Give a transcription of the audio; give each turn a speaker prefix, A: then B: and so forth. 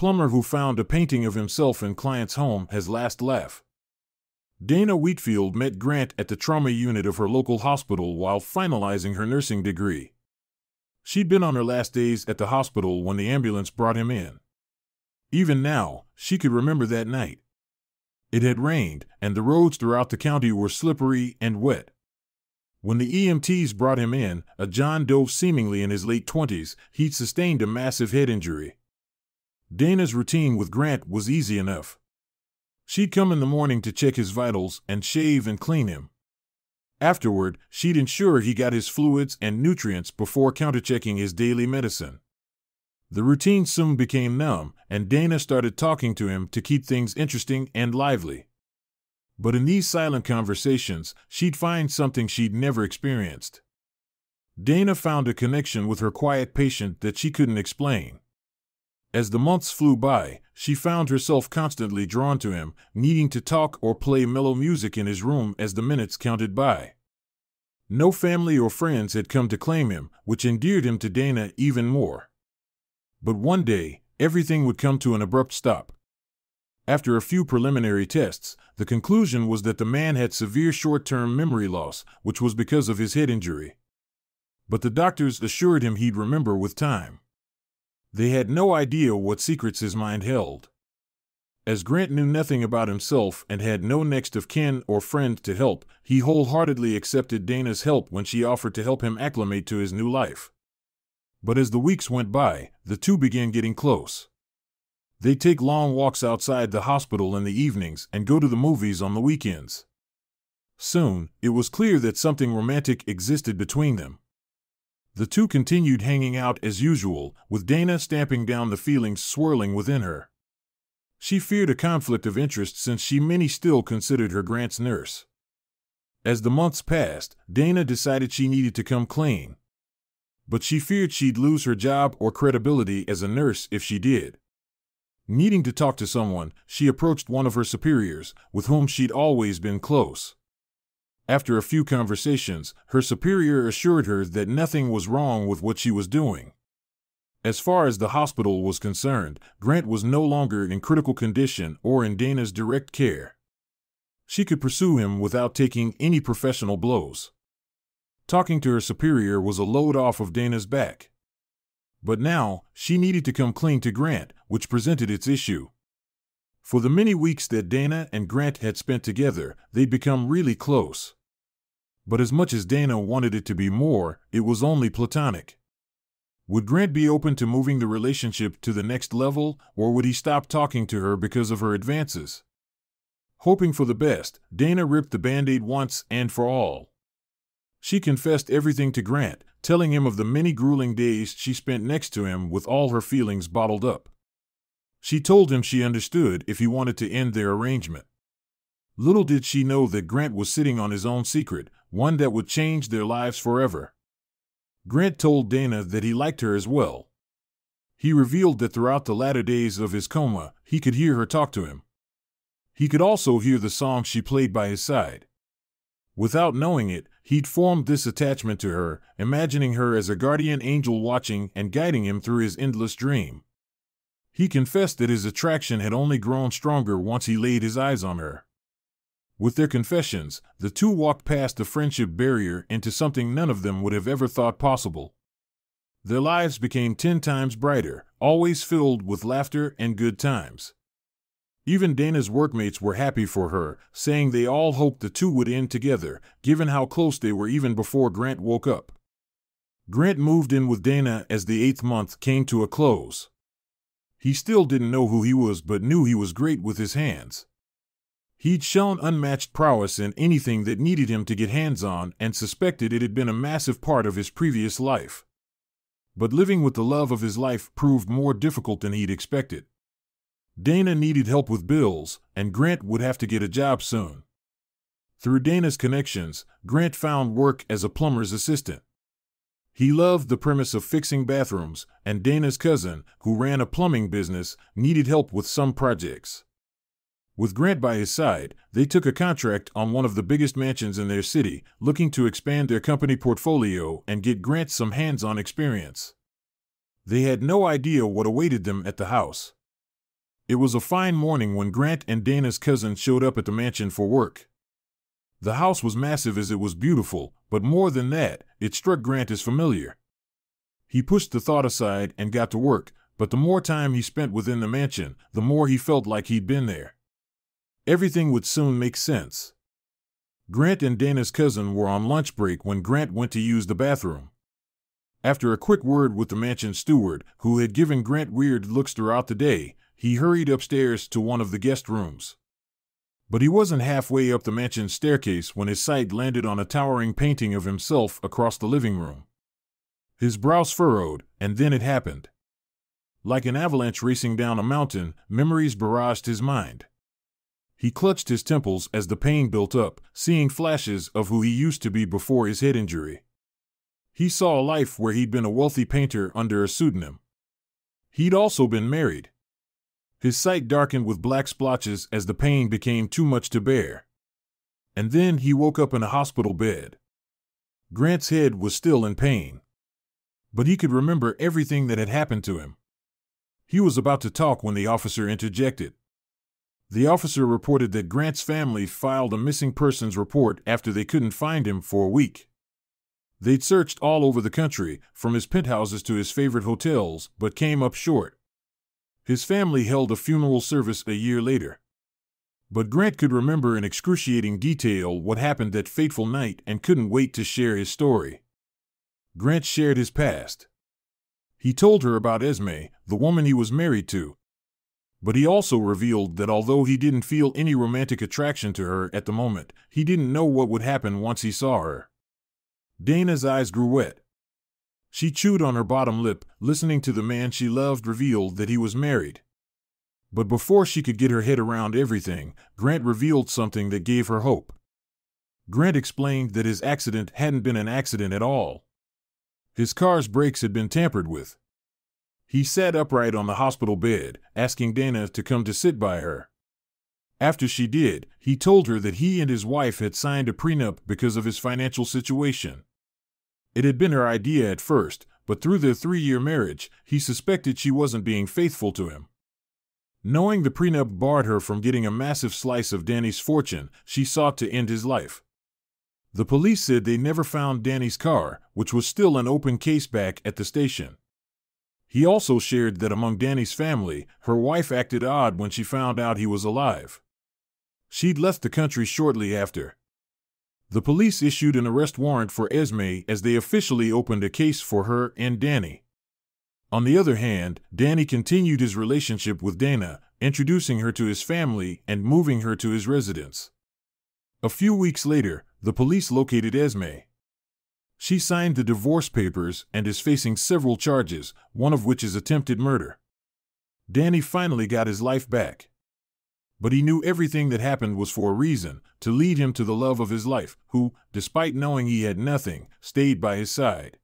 A: plumber who found a painting of himself in client's home has last laugh. Dana Wheatfield met Grant at the trauma unit of her local hospital while finalizing her nursing degree. She'd been on her last days at the hospital when the ambulance brought him in. Even now, she could remember that night. It had rained, and the roads throughout the county were slippery and wet. When the EMTs brought him in, a John Doe seemingly in his late 20s, he'd sustained a massive head injury. Dana's routine with Grant was easy enough. She'd come in the morning to check his vitals and shave and clean him. Afterward, she'd ensure he got his fluids and nutrients before counterchecking his daily medicine. The routine soon became numb, and Dana started talking to him to keep things interesting and lively. But in these silent conversations, she'd find something she'd never experienced. Dana found a connection with her quiet patient that she couldn't explain. As the months flew by, she found herself constantly drawn to him, needing to talk or play mellow music in his room as the minutes counted by. No family or friends had come to claim him, which endeared him to Dana even more. But one day, everything would come to an abrupt stop. After a few preliminary tests, the conclusion was that the man had severe short-term memory loss, which was because of his head injury. But the doctors assured him he'd remember with time. They had no idea what secrets his mind held. As Grant knew nothing about himself and had no next of kin or friend to help, he wholeheartedly accepted Dana's help when she offered to help him acclimate to his new life. But as the weeks went by, the two began getting close. They'd take long walks outside the hospital in the evenings and go to the movies on the weekends. Soon, it was clear that something romantic existed between them. The two continued hanging out as usual, with Dana stamping down the feelings swirling within her. She feared a conflict of interest since many still considered her Grant's nurse. As the months passed, Dana decided she needed to come clean. But she feared she'd lose her job or credibility as a nurse if she did. Needing to talk to someone, she approached one of her superiors, with whom she'd always been close. After a few conversations, her superior assured her that nothing was wrong with what she was doing. As far as the hospital was concerned, Grant was no longer in critical condition or in Dana's direct care. She could pursue him without taking any professional blows. Talking to her superior was a load off of Dana's back. But now, she needed to come clean to Grant, which presented its issue. For the many weeks that Dana and Grant had spent together, they'd become really close. But as much as Dana wanted it to be more, it was only platonic. Would Grant be open to moving the relationship to the next level, or would he stop talking to her because of her advances? Hoping for the best, Dana ripped the Band-Aid once and for all. She confessed everything to Grant, telling him of the many grueling days she spent next to him with all her feelings bottled up. She told him she understood if he wanted to end their arrangement. Little did she know that Grant was sitting on his own secret, one that would change their lives forever. Grant told Dana that he liked her as well. He revealed that throughout the latter days of his coma, he could hear her talk to him. He could also hear the songs she played by his side. Without knowing it, he'd formed this attachment to her, imagining her as a guardian angel watching and guiding him through his endless dream. He confessed that his attraction had only grown stronger once he laid his eyes on her. With their confessions, the two walked past the friendship barrier into something none of them would have ever thought possible. Their lives became 10 times brighter, always filled with laughter and good times. Even Dana's workmates were happy for her, saying they all hoped the two would end together, given how close they were even before Grant woke up. Grant moved in with Dana as the 8th month came to a close. He still didn't know who he was but knew he was great with his hands. He'd shown unmatched prowess in anything that needed him to get hands on and suspected it had been a massive part of his previous life. But living with the love of his life proved more difficult than he'd expected. Dana needed help with bills, and Grant would have to get a job soon. Through Dana's connections, Grant found work as a plumber's assistant. He loved the premise of fixing bathrooms, and Dana's cousin, who ran a plumbing business, needed help with some projects. With Grant by his side, they took a contract on one of the biggest mansions in their city, looking to expand their company portfolio and get Grant some hands-on experience. They had no idea what awaited them at the house. It was a fine morning when Grant and Dana's cousin showed up at the mansion for work. The house was massive as it was beautiful, but more than that, it struck Grant as familiar. He pushed the thought aside and got to work, but the more time he spent within the mansion, the more he felt like he'd been there. Everything would soon make sense. Grant and Dana's cousin were on lunch break when Grant went to use the bathroom. After a quick word with the mansion steward, who had given Grant weird looks throughout the day, he hurried upstairs to one of the guest rooms. But he wasn't halfway up the mansion's staircase when his sight landed on a towering painting of himself across the living room. His brows furrowed, and then it happened. Like an avalanche racing down a mountain, memories barraged his mind. He clutched his temples as the pain built up, seeing flashes of who he used to be before his head injury. He saw a life where he'd been a wealthy painter under a pseudonym. He'd also been married. His sight darkened with black splotches as the pain became too much to bear. And then he woke up in a hospital bed. Grant's head was still in pain. But he could remember everything that had happened to him. He was about to talk when the officer interjected. The officer reported that Grant's family filed a missing persons report after they couldn't find him for a week. They'd searched all over the country, from his penthouses to his favorite hotels, but came up short. His family held a funeral service a year later. But Grant could remember in excruciating detail what happened that fateful night and couldn't wait to share his story. Grant shared his past. He told her about Esme, the woman he was married to. But he also revealed that although he didn't feel any romantic attraction to her at the moment, he didn't know what would happen once he saw her. Dana's eyes grew wet. She chewed on her bottom lip, listening to the man she loved reveal that he was married. But before she could get her head around everything, Grant revealed something that gave her hope. Grant explained that his accident hadn't been an accident at all. His car's brakes had been tampered with. He sat upright on the hospital bed, asking Dana to come to sit by her. After she did, he told her that he and his wife had signed a prenup because of his financial situation. It had been her idea at first, but through their 3-year marriage, he suspected she wasn't being faithful to him. Knowing the prenup barred her from getting a massive slice of Danny's fortune, she sought to end his life. The police said they never found Danny's car, which was still an open case back at the station. He also shared that among Danny's family, her wife acted odd when she found out he was alive. She'd left the country shortly after. The police issued an arrest warrant for Esme as they officially opened a case for her and Danny. On the other hand, Danny continued his relationship with Dana, introducing her to his family and moving her to his residence. A few weeks later, the police located Esme. She signed the divorce papers and is facing several charges, one of which is attempted murder. Danny finally got his life back. But he knew everything that happened was for a reason, to lead him to the love of his life, who, despite knowing he had nothing, stayed by his side.